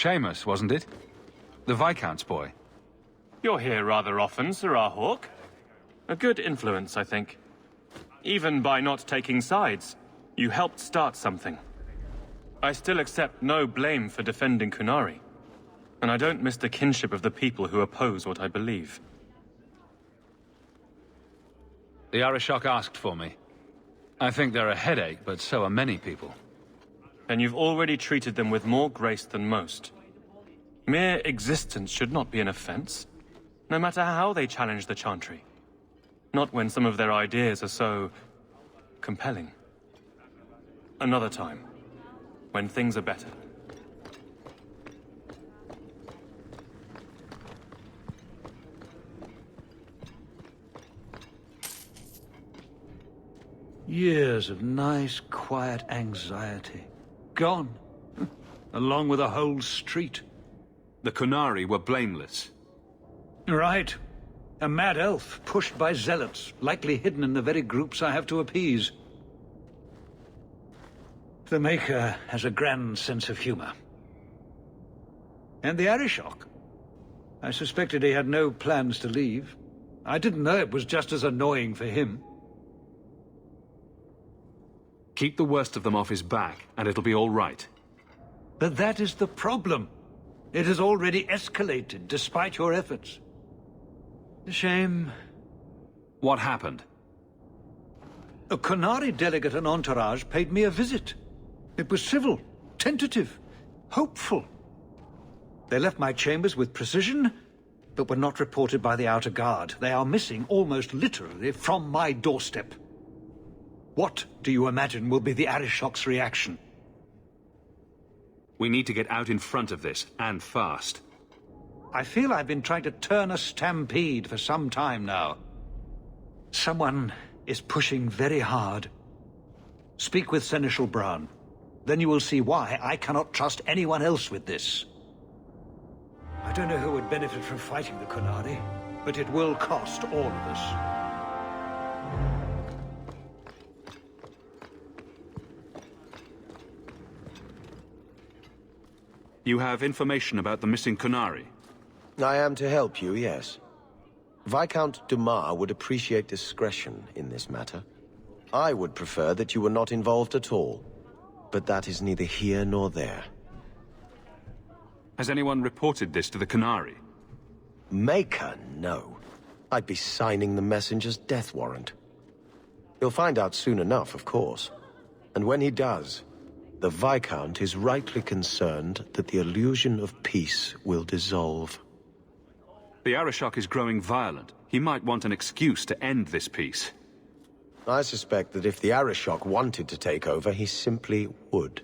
Seamus, wasn't it? The Viscount's boy. You're here rather often, Sirrah Hawke. A good influence, I think. Even by not taking sides, you helped start something. I still accept no blame for defending Qunari. And I don't miss the kinship of the people who oppose what I believe. The Arishok asked for me. I think they're a headache, but so are many people. And you've already treated them with more grace than most. Mere existence should not be an offense, no matter how they challenge the Chantry. Not when some of their ideas are so compelling. Another time, when things are better. Years of nice, quiet anxiety. Gone. Along with a whole street. The Qunari were blameless. Right. A mad elf, pushed by zealots, likely hidden in the very groups I have to appease. The Maker has a grand sense of humor. And the Arishok. I suspected he had no plans to leave. I didn't know it was just as annoying for him. Keep the worst of them off his back, and it'll be all right. But that is the problem. It has already escalated, despite your efforts. A shame. What happened? A Qunari delegate and entourage paid me a visit. It was civil, tentative, hopeful. They left my chambers with precision, but were not reported by the outer guard. They are missing, almost literally, from my doorstep. What do you imagine will be the Arishok's reaction? We need to get out in front of this, and fast. I feel I've been trying to turn a stampede for some time now. Someone is pushing very hard. Speak with Seneschal Bran. Then you will see why I cannot trust anyone else with this. I don't know who would benefit from fighting the Qunari, but it will cost all of us. You have information about the missing Qunari? I am to help you, yes. Viscount Dumas would appreciate discretion in this matter. I would prefer that you were not involved at all. But that is neither here nor there. Has anyone reported this to the Qunari? Maker, no. I'd be signing the messenger's death warrant. He'll find out soon enough, of course. And when he does, the Viscount is rightly concerned that the illusion of peace will dissolve. The Arishok is growing violent. He might want an excuse to end this peace. I suspect that if the Arishok wanted to take over, he simply would.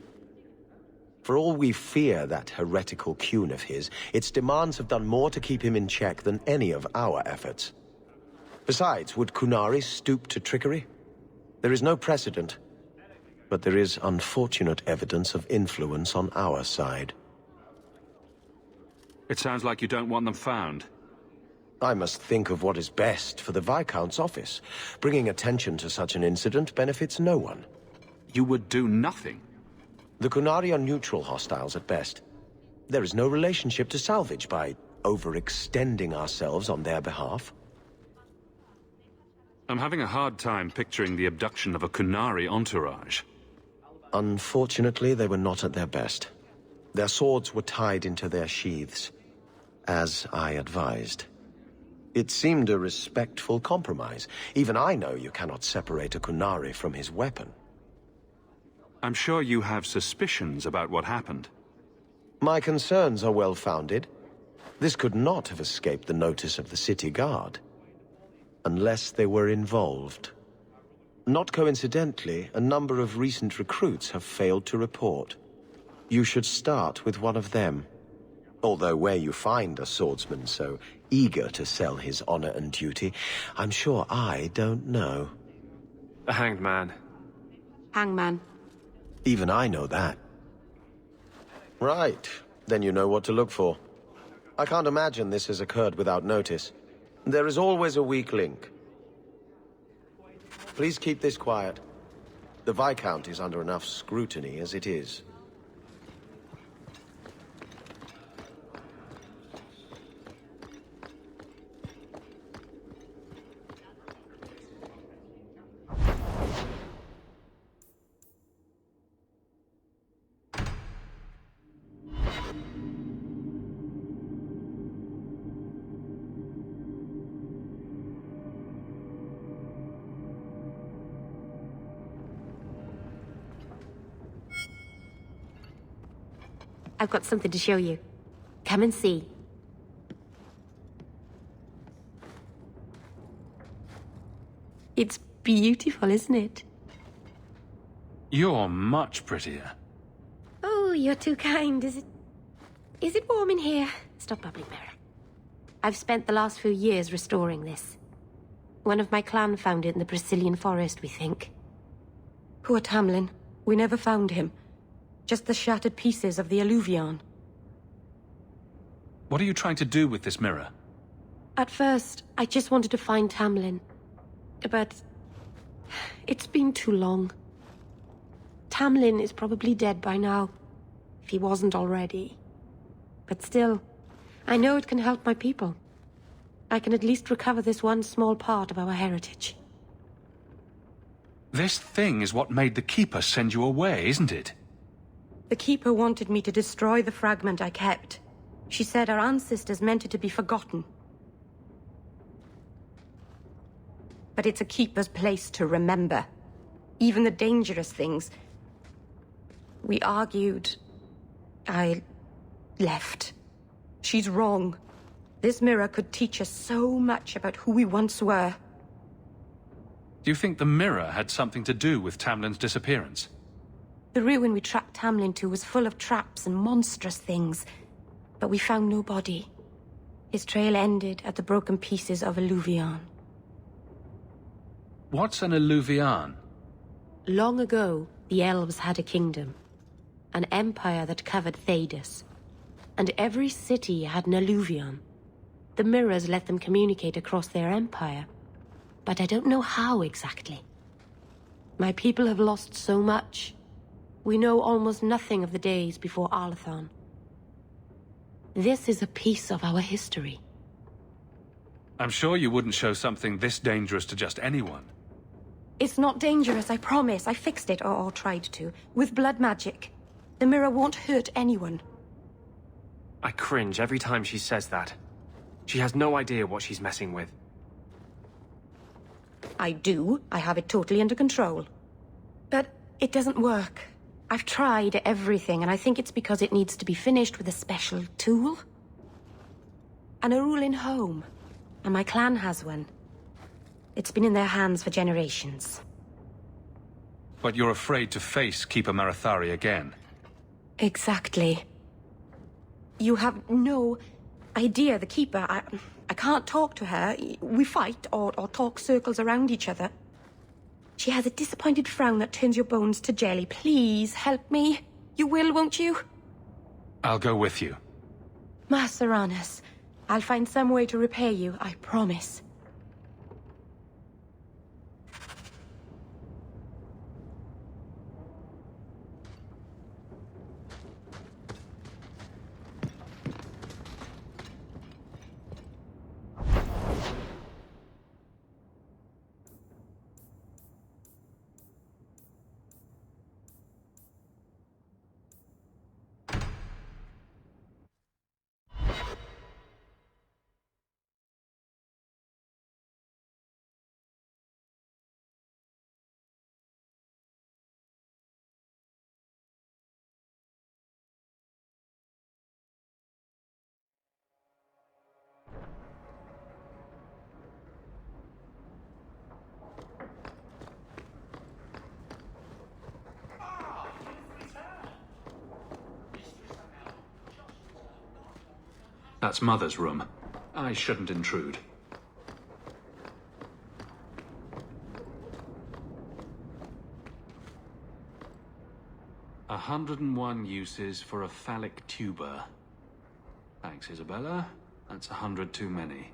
For all we fear that heretical Qun of his, its demands have done more to keep him in check than any of our efforts. Besides, would Qunari stoop to trickery? There is no precedent. But there is unfortunate evidence of influence on our side. It sounds like you don't want them found. I must think of what is best for the Viscount's office. Bringing attention to such an incident benefits no one. You would do nothing. The Qunari are neutral hostiles at best. There is no relationship to salvage by overextending ourselves on their behalf. I'm having a hard time picturing the abduction of a Qunari entourage. Unfortunately, they were not at their best. Their swords were tied into their sheaths, as I advised. It seemed a respectful compromise. Even I know you cannot separate a Qunari from his weapon. I'm sure you have suspicions about what happened. My concerns are well-founded. This could not have escaped the notice of the city guard. Unless they were involved. Not coincidentally, a number of recent recruits have failed to report. You should start with one of them. Although where you find a swordsman so eager to sell his honor and duty, I'm sure I don't know. The Hanged Man. Hangman. Even I know that. Right. Then you know what to look for. I can't imagine this has occurred without notice. There is always a weak link. Please keep this quiet. The Viscount is under enough scrutiny as it is. I've got something to show you. Come and see. It's beautiful, isn't it? You're much prettier. Oh, you're too kind. Is it warm in here? Stop bubbling, Mirror. I've spent the last few years restoring this. One of my clan found it in the Brazilian forest, we think. Poor Tamlin. We never found him. Just the shattered pieces of the Alluvion. What are you trying to do with this mirror? At first, I just wanted to find Tamlin. But... it's been too long. Tamlin is probably dead by now, if he wasn't already. But still, I know it can help my people. I can at least recover this one small part of our heritage. This thing is what made the Keeper send you away, isn't it? The Keeper wanted me to destroy the fragment I kept. She said our ancestors meant it to be forgotten. But it's a Keeper's place to remember. Even the dangerous things. We argued. I left. She's wrong. This mirror could teach us so much about who we once were. Do you think the mirror had something to do with Tamlin's disappearance? The ruin we tracked Tamlin to was full of traps and monstrous things, but we found no body. His trail ended at the broken pieces of Alluvion. What's an Alluvion? Long ago, the elves had a kingdom. An empire that covered Thedas. And every city had an Alluvion. The mirrors let them communicate across their empire. But I don't know how exactly. My people have lost so much. We know almost nothing of the days before Arlathan. This is a piece of our history. I'm sure you wouldn't show something this dangerous to just anyone. It's not dangerous, I promise. I fixed it, or tried to, with blood magic. The mirror won't hurt anyone. I cringe every time she says that. She has no idea what she's messing with. I do. I have it totally under control. But it doesn't work. I've tried everything, and I think it's because it needs to be finished with a special tool. An Arulin home. And my clan has one. It's been in their hands for generations. But you're afraid to face Keeper Marathari again. Exactly. You have no idea, the Keeper. I can't talk to her. We fight or talk circles around each other. She has a disappointed frown that turns your bones to jelly. Please, help me. You will, won't you? I'll go with you. Master Aranis, I'll find some way to repay you, I promise. That's Mother's room. I shouldn't intrude. "101 uses for a phallic tuber." Thanks, Isabella. That's 100 too many.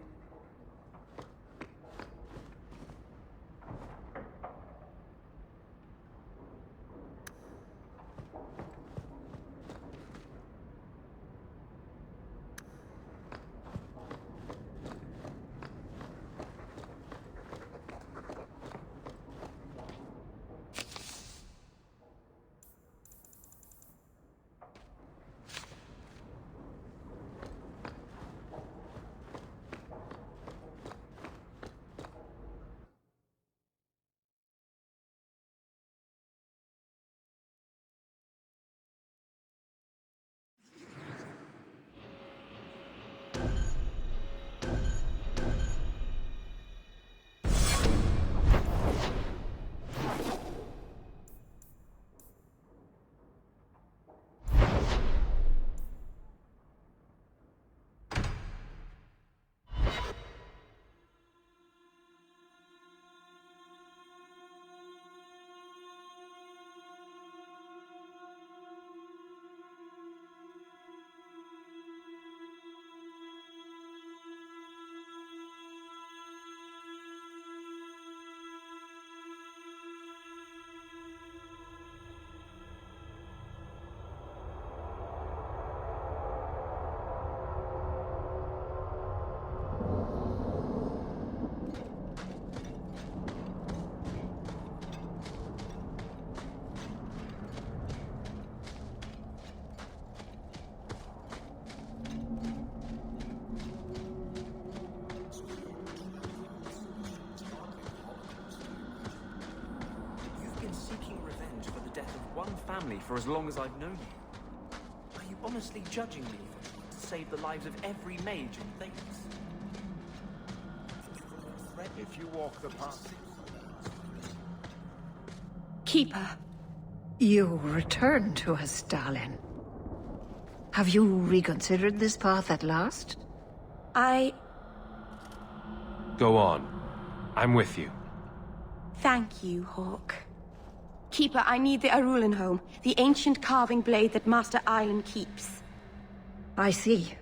family for as long as I've known you. Are you honestly judging me for trying to save the lives of every mage in Thedas? If you walk the path... Keeper. You return to us, Stalin. Have you reconsidered this path at last? Go on. I'm with you. Thank you, Hawk. Keeper, I need the Arulenholm, the ancient carving blade that Master Island keeps. I see.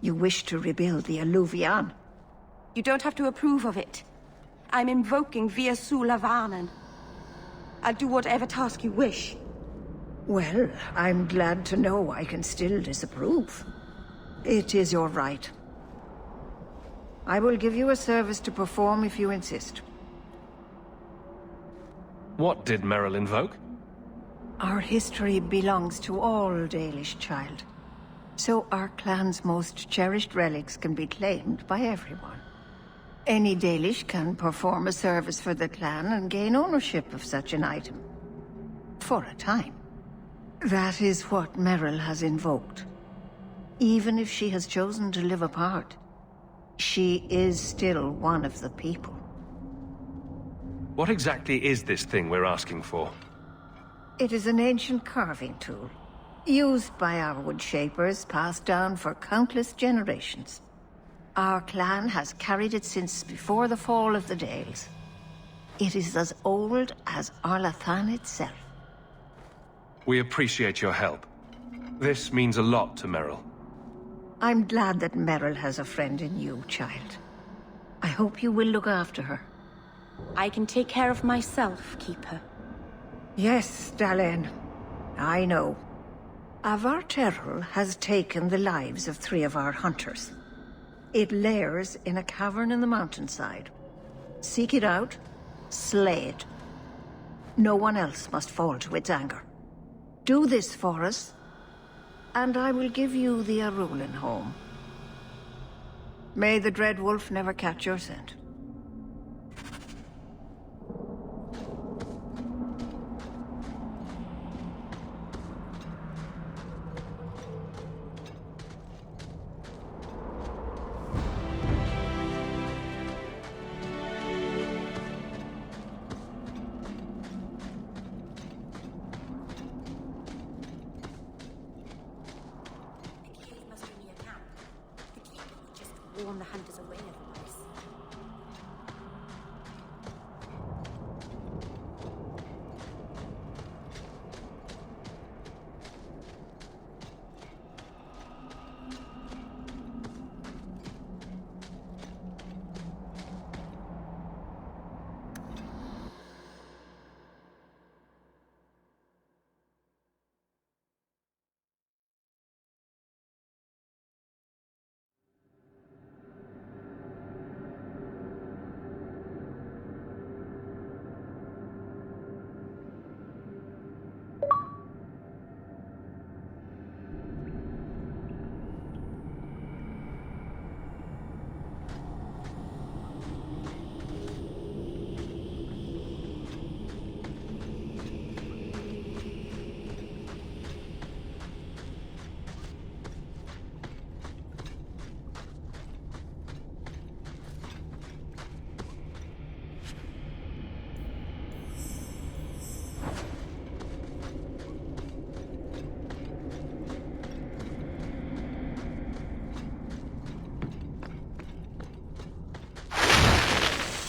You wish to rebuild the Alluvian. You don't have to approve of it. I'm invoking Virsu Lavanan. I'll do whatever task you wish. Well, I'm glad to know I can still disapprove. It is your right. I will give you a service to perform if you insist. What did Merrill invoke? Our history belongs to all Dalish, child. So our clan's most cherished relics can be claimed by everyone. Any Dalish can perform a service for the clan and gain ownership of such an item. For a time. That is what Merrill has invoked. Even if she has chosen to live apart, she is still one of the people. What exactly is this thing we're asking for? It is an ancient carving tool, used by our wood shapers, passed down for countless generations. Our clan has carried it since before the fall of the Dales. It is as old as Arlathan itself. We appreciate your help. This means a lot to Merrill. I'm glad that Merrill has a friend in you, child. I hope you will look after her. I can take care of myself, Keeper. Yes, Dalen. I know. Avar Terrell has taken the lives of 3 of our hunters. It lairs in a cavern in the mountainside. Seek it out, slay it. No one else must fall to its anger. Do this for us, and I will give you the Arulenholm. May the Dread Wolf never catch your scent. Warn the hunters away otherwise.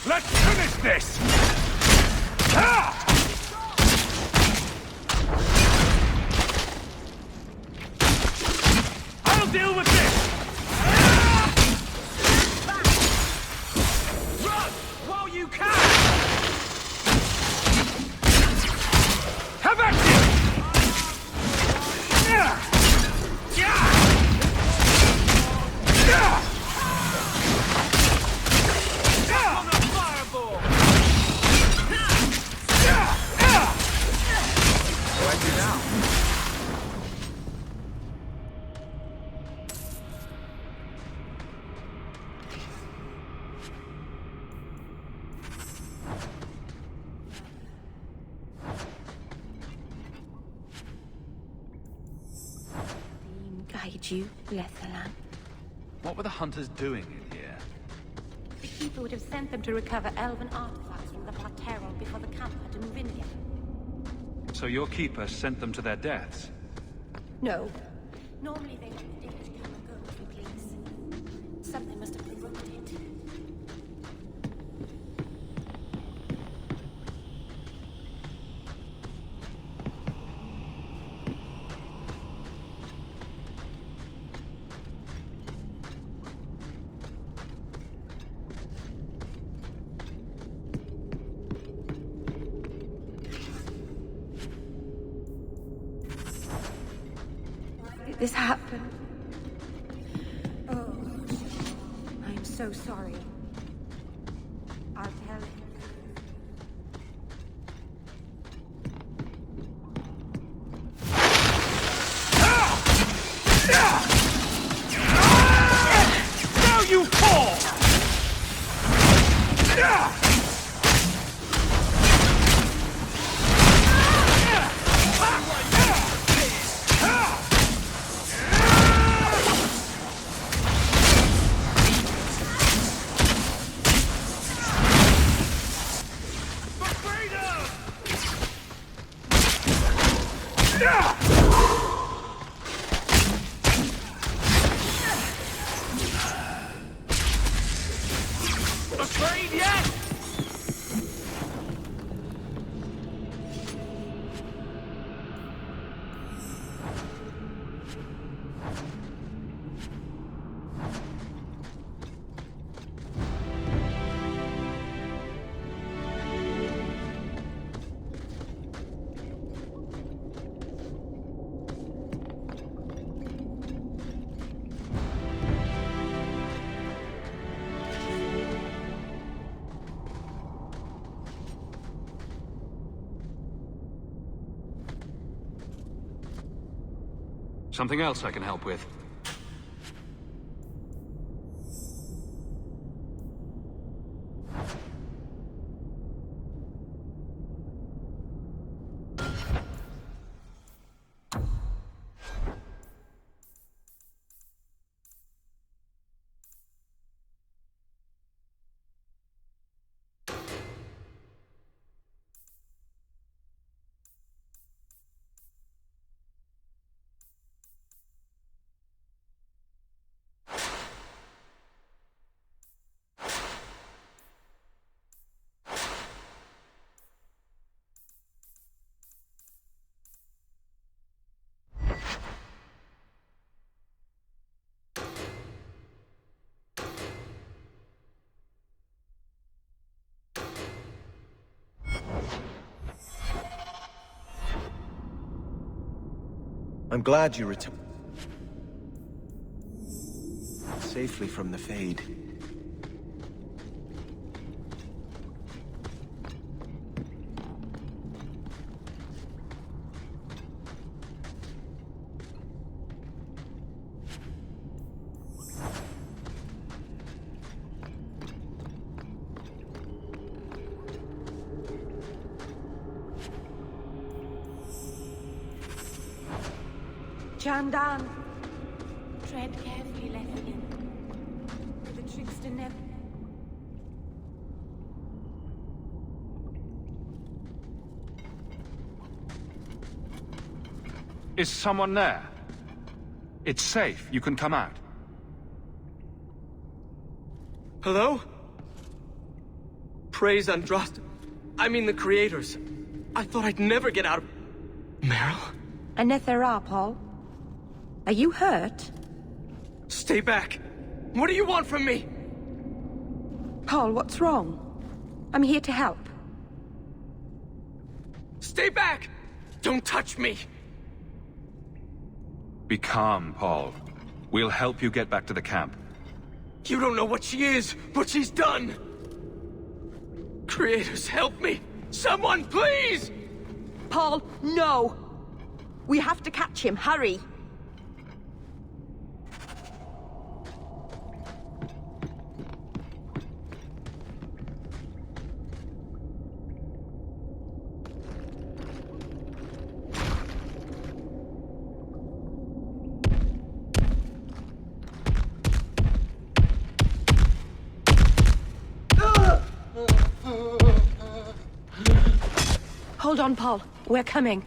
Let's finish this! I'll deal with this! Run while you can! Have at you! On the fireball! did you, Lethalan? What were the hunters doing in here? The Keeper would have sent them to recover elven artifacts from the Parterol before the camp had to move in again. So your keeper sent them to their deaths? No. Normally they let the Dalish come and go as we please. Something must have provoked it. This happened. Oh, I'm so sorry. I'll tell him. Now you fall! Afraid yet? Something else I can help with? I'm glad you returned safely from the Fade. Jandan! Tread carefully, Lethalan. The trickster never... Is someone there? It's safe. You can come out. Hello? Praise Andraste. I mean the creators. I thought I'd never get out of... Meryl? Anethera, Paul. Are you hurt? Stay back. What do you want from me? Paul, what's wrong? I'm here to help. Stay back! Don't touch me! Be calm, Paul. We'll help you get back to the camp. You don't know what she is, what she's done! Creators, help me! Someone, please! Paul, no! We have to catch him, hurry! Hold on, Paul. We're coming.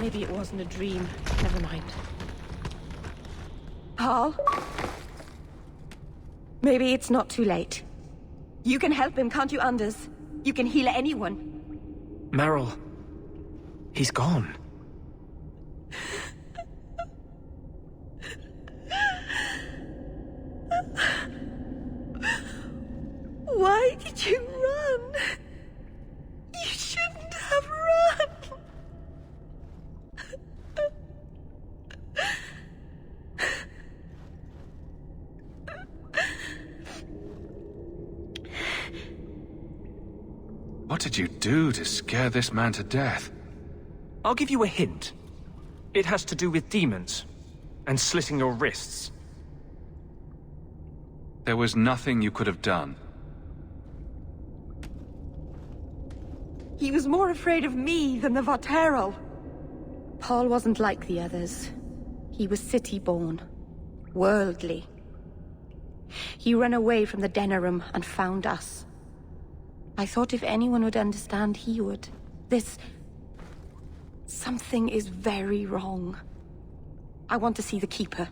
Maybe it wasn't a dream. Never mind. Paul? Maybe it's not too late. You can help him, can't you, Anders? You can heal anyone. Meryl. He's gone. Why did you run? You shouldn't have run. What did you do to scare this man to death? I'll give you a hint. It has to do with demons and slitting your wrists. There was nothing you could have done. He was more afraid of me than the Vateral. Paul wasn't like the others. He was city-born, worldly. He ran away from the Denerim and found us. I thought if anyone would understand, he would. Something is very wrong. I want to see the Keeper.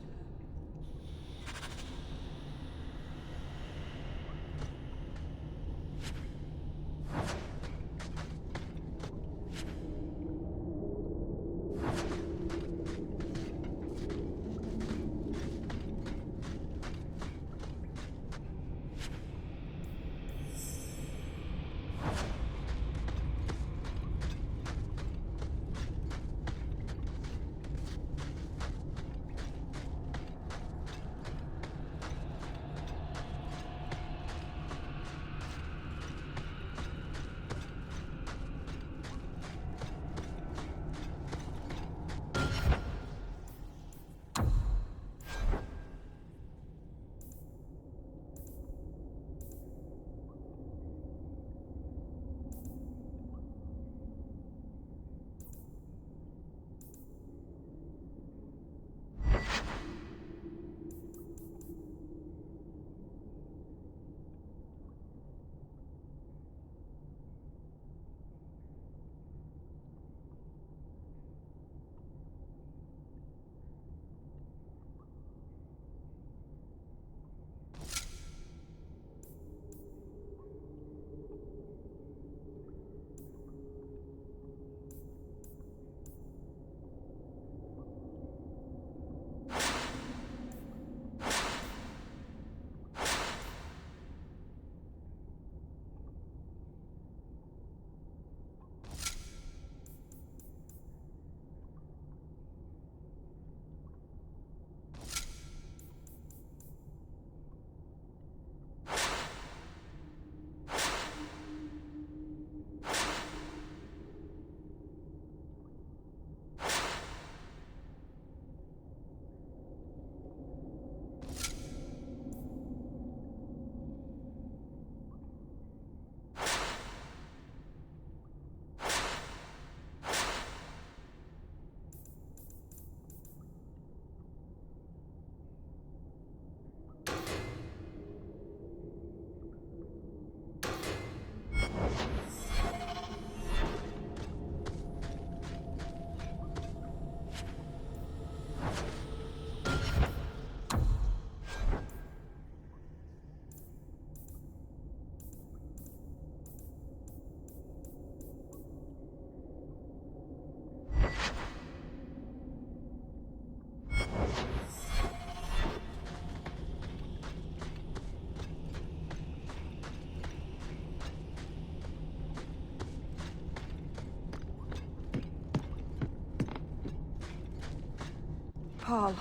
Paul.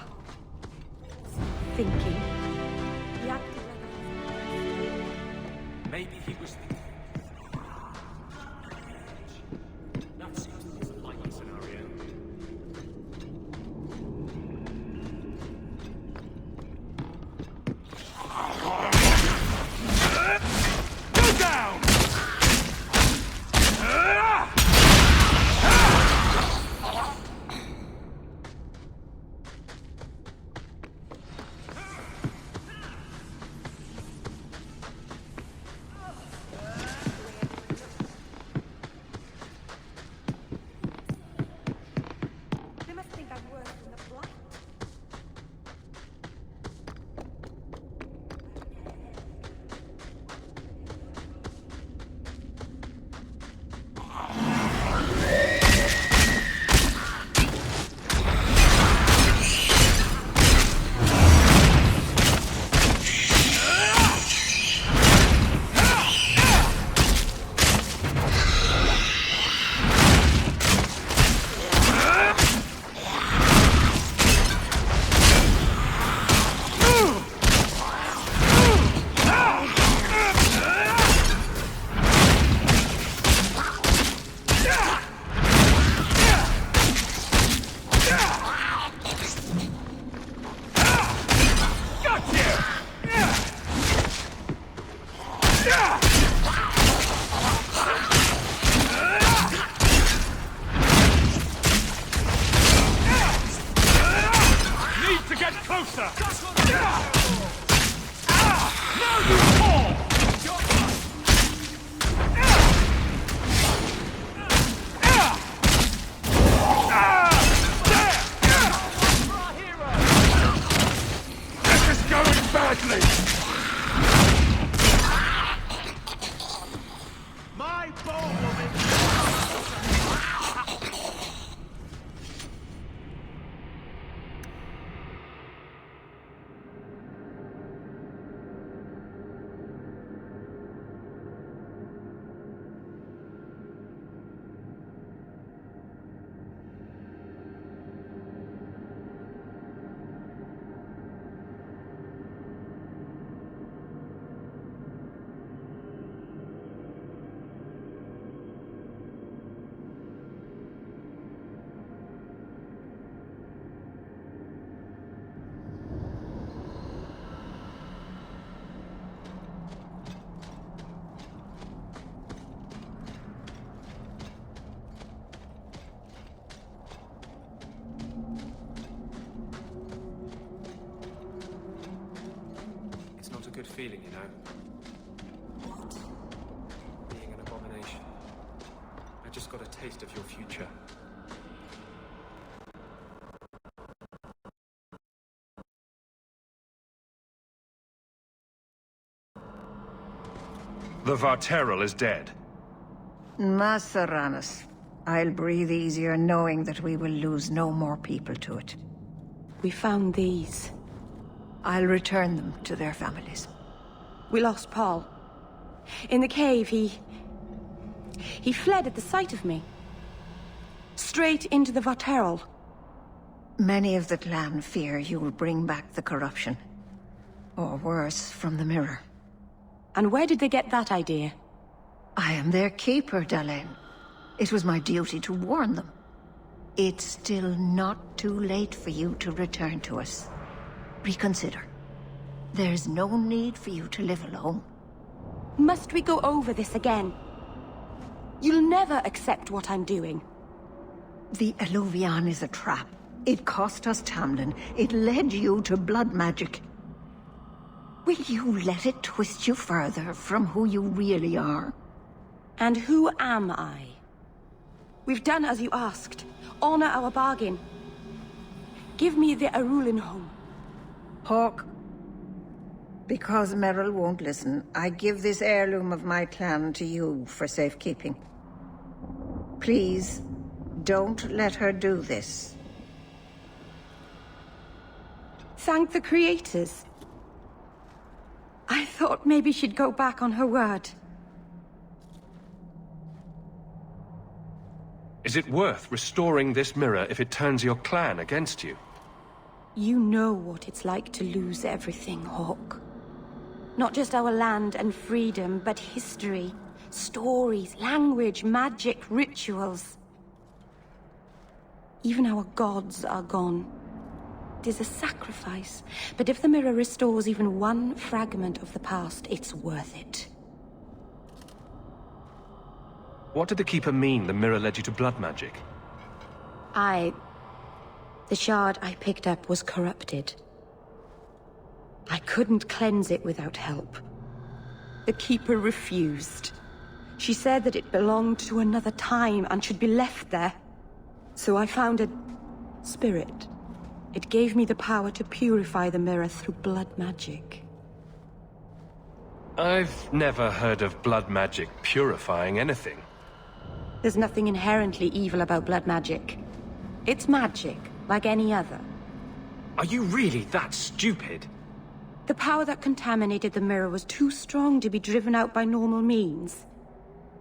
Thinking. He acted like Maybe he was thinking. That seems a likely scenario. Go down! They must think I'm worse than the blight. Need to get closer! Now you fall! This is going badly! My bow will be... It's not a good feeling, you know. What? Being an abomination. I just got a taste of your future. The Varterral is dead. Masseranus. I'll breathe easier knowing that we will lose no more people to it. We found these. I'll return them to their families. We lost Paul. In the cave, he fled at the sight of me. Straight into the Varterral. Many of the clan fear you will bring back the corruption. Or worse, from the mirror. And where did they get that idea? I am their keeper, Dalain. It was my duty to warn them. It's still not too late for you to return to us. Reconsider. There's no need for you to live alone. Must we go over this again? You'll never accept what I'm doing. The Eluvian is a trap. It cost us Tamlin. It led you to blood magic. Will you let it twist you further from who you really are? And who am I? We've done as you asked. Honor our bargain. Give me the Arulin home. Hawke. Because Merrill won't listen, I give this heirloom of my clan to you for safekeeping. Please, don't let her do this. Thank the creators. I thought maybe she'd go back on her word. Is it worth restoring this mirror if it turns your clan against you? You know what it's like to lose everything, Hawke. Not just our land and freedom, but history, stories, language, magic, rituals. Even our gods are gone. It is a sacrifice, but if the mirror restores even one fragment of the past, it's worth it. What did the Keeper mean the mirror led you to blood magic? The shard I picked up was corrupted. I couldn't cleanse it without help. The Keeper refused. She said that it belonged to another time and should be left there. So I found a spirit. It gave me the power to purify the mirror through blood magic. I've never heard of blood magic purifying anything. There's nothing inherently evil about blood magic. It's magic, like any other. Are you really that stupid? The power that contaminated the mirror was too strong to be driven out by normal means.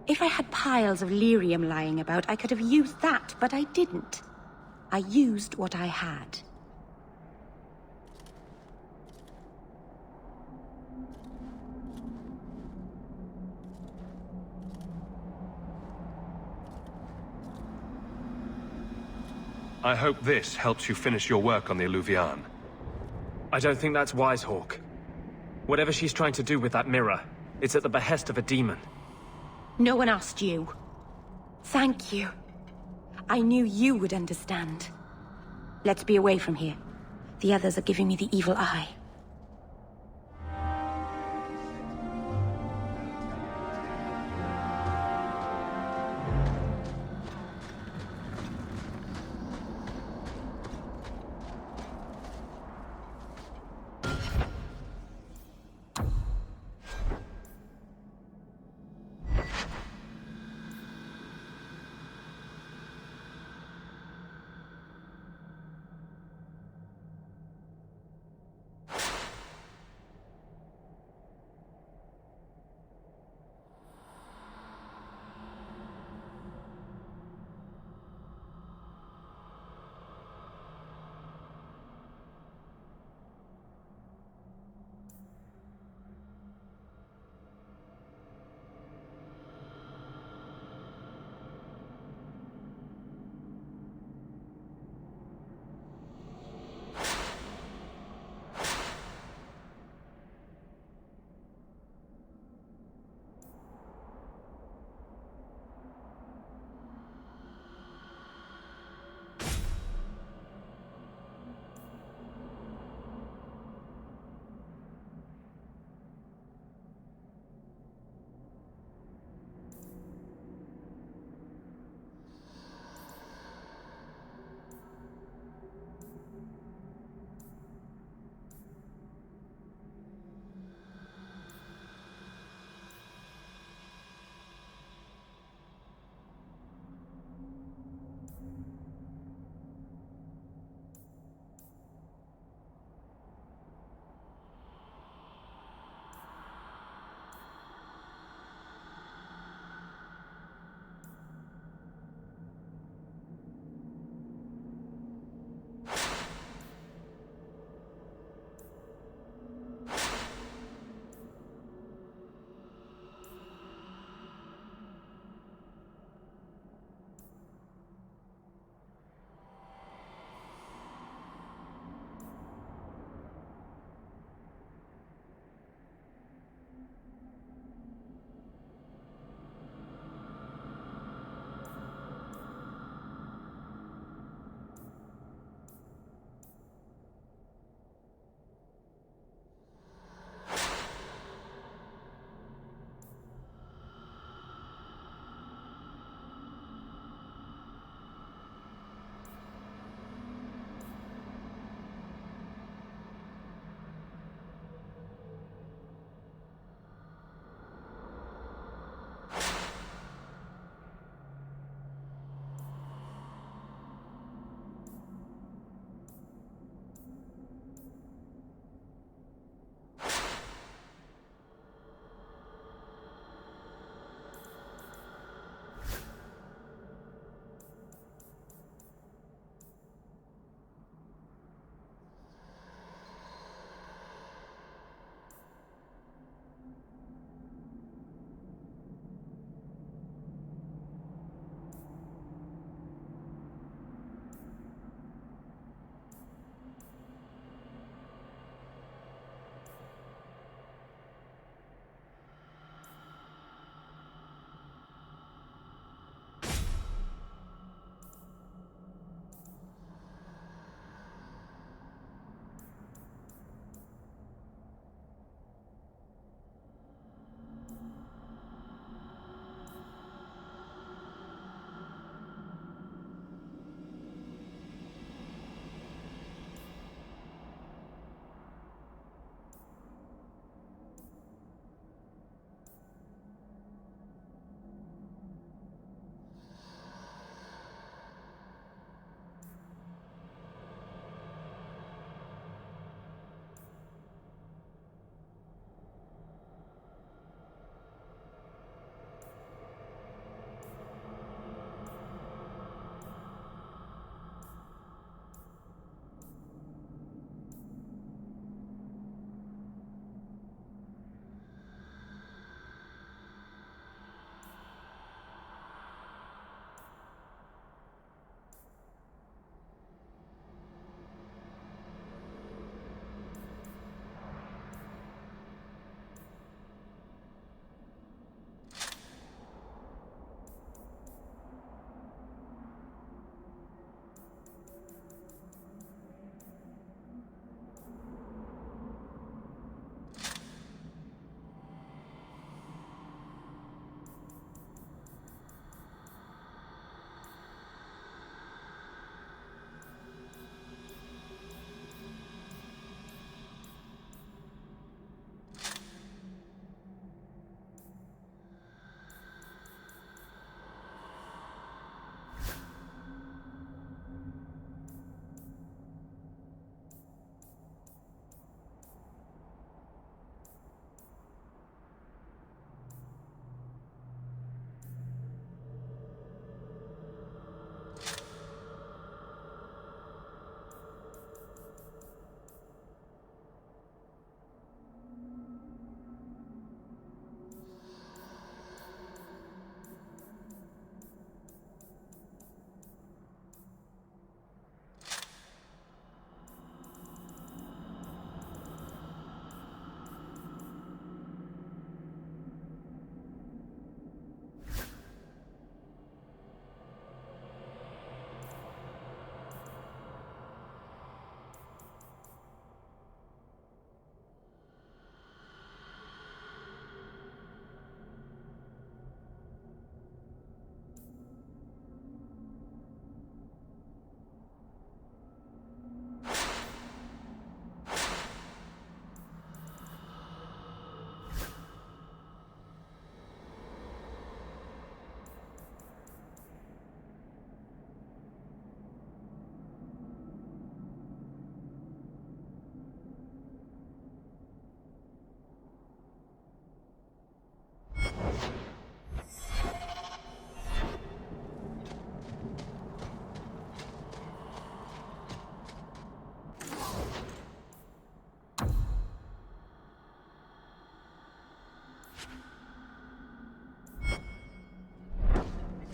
If I had piles of lyrium lying about, I could have used that, but I didn't. I used what I had. I hope this helps you finish your work on the Eluvian. I don't think that's wise, Hawke. Whatever she's trying to do with that mirror, it's at the behest of a demon. No one asked you. Thank you. I knew you would understand. Let's be away from here. The others are giving me the evil eye.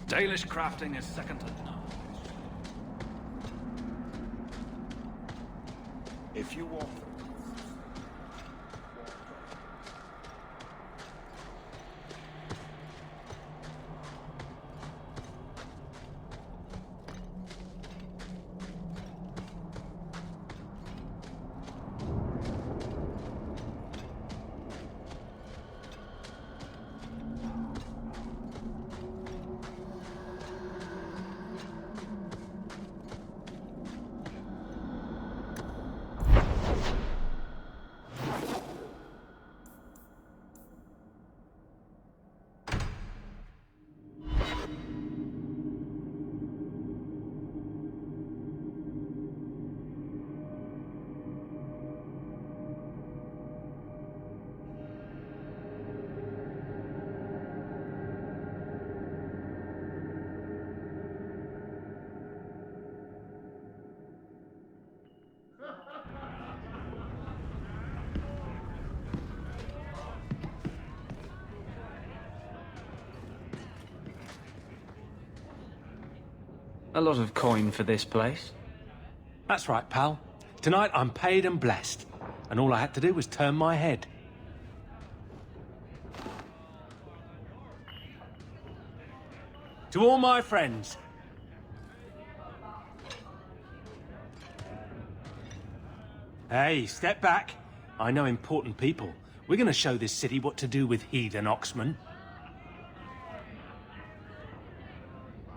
Dalish crafting is second to none. If you want. A lot of coin for this place. That's right, pal. Tonight I'm paid and blessed, and all I had to do was turn my head. To all my friends. Hey, step back. I know important people. We're gonna show this city what to do with heathen Oxman.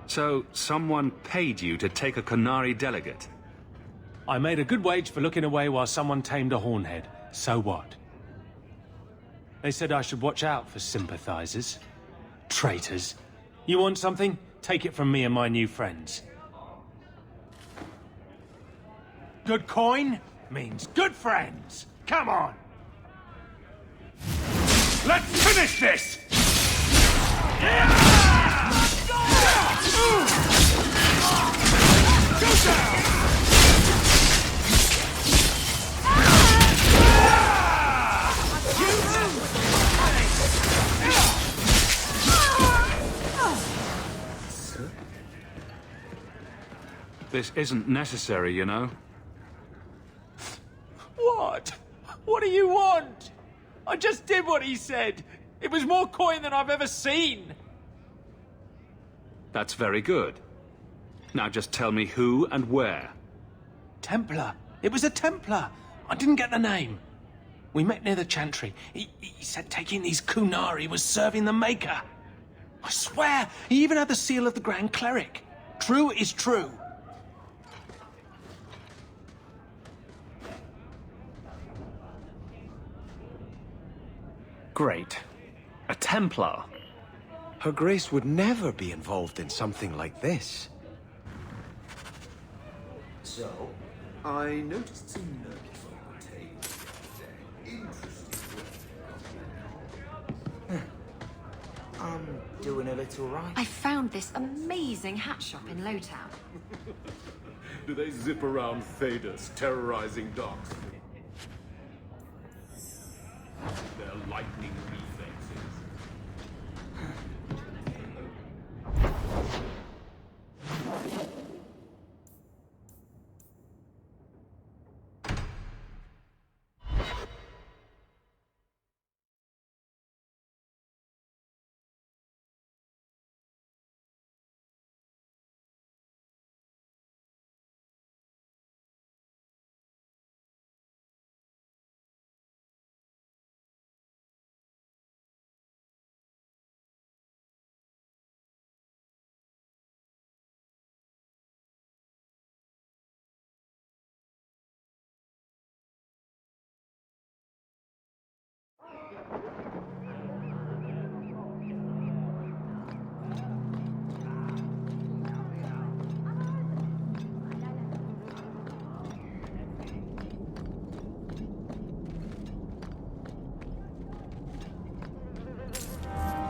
So, someone paid you to take a Qunari delegate? I made a good wage for looking away while someone tamed a hornhead. So what? They said I should watch out for sympathizers. Traitors. You want something? Take it from me and my new friends. Good coin means good friends. Come on! Let's finish this! Go down! This isn't necessary, you know. What? What do you want? I just did what he said. It was more coin than I've ever seen. That's very good. Now just tell me who and where. Templar. It was a Templar. I didn't get the name. We met near the Chantry. He said taking these Qunari was serving the Maker. I swear, he even had the seal of the Grand Cleric. True is true. Great. A Templar. Her Grace would never be involved in something like this. So, I noticed some notes on the table. Interesting. I'm doing a little right. I found this amazing hat shop in Lowtown. Do they zip around Thedas, terrorizing docks? Their lightning reflexes.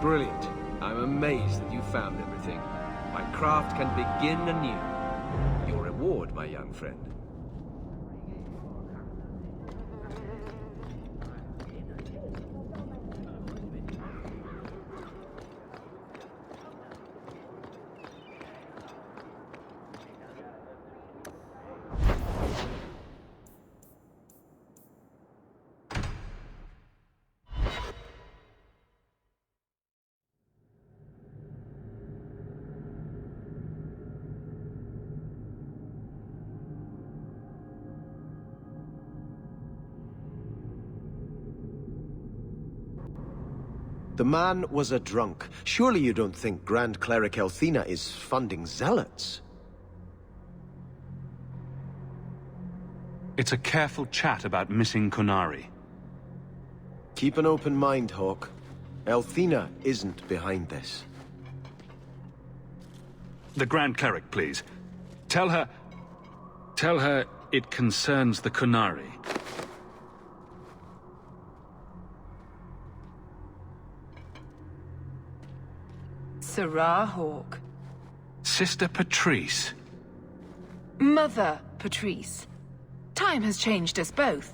Brilliant. I'm amazed that you found everything. My craft can begin anew. Your reward, my young friend. The man was a drunk. Surely you don't think Grand Cleric Elthina is funding zealots? It's a careful chat about missing Kunari. Keep an open mind, Hawke. Elthina isn't behind this. The Grand Cleric, please. Tell her it concerns the Kunari. Serah Hawke. Sister Patrice. Mother Patrice. Time has changed us both.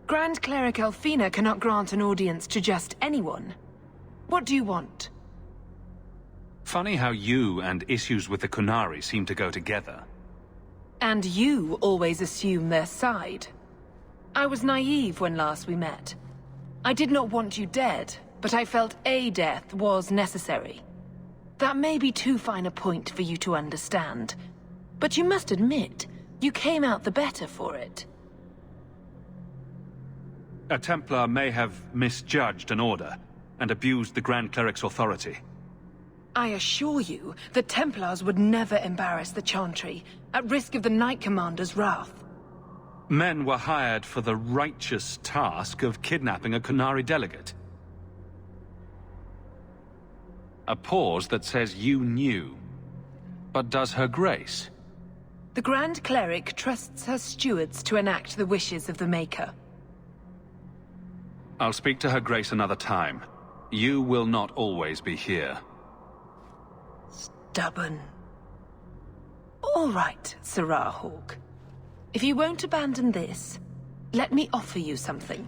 Grand Cleric Elthina cannot grant an audience to just anyone. What do you want? Funny how you and issues with the Kunari seem to go together. And you always assume their side. I was naive when last we met. I did not want you dead, but I felt a death was necessary. That may be too fine a point for you to understand, but you must admit, you came out the better for it. A Templar may have misjudged an order and abused the Grand Cleric's authority. I assure you, the Templars would never embarrass the Chantry, at risk of the Knight Commander's wrath. Men were hired for the righteous task of kidnapping a Kunari delegate. A pause that says you knew. But does Her Grace? The Grand Cleric trusts her stewards to enact the wishes of the Maker. I'll speak to Her Grace another time. You will not always be here. Stubborn. All right, Serah Hawke. If you won't abandon this, let me offer you something.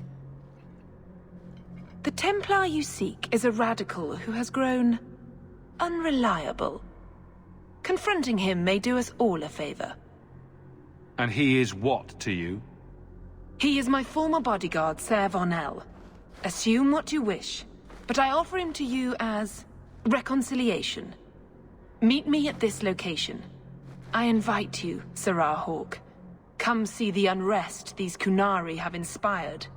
The Templar you seek is a radical who has grown unreliable. Confronting him may do us all a favor. And he is what to you? He is my former bodyguard, Ser Vonel. Assume what you wish, but I offer him to you as reconciliation. Meet me at this location. I invite you, Serah Hawke. Come see the unrest these Kunari have inspired.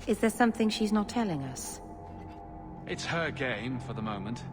Is there something she's not telling us? It's her game for the moment.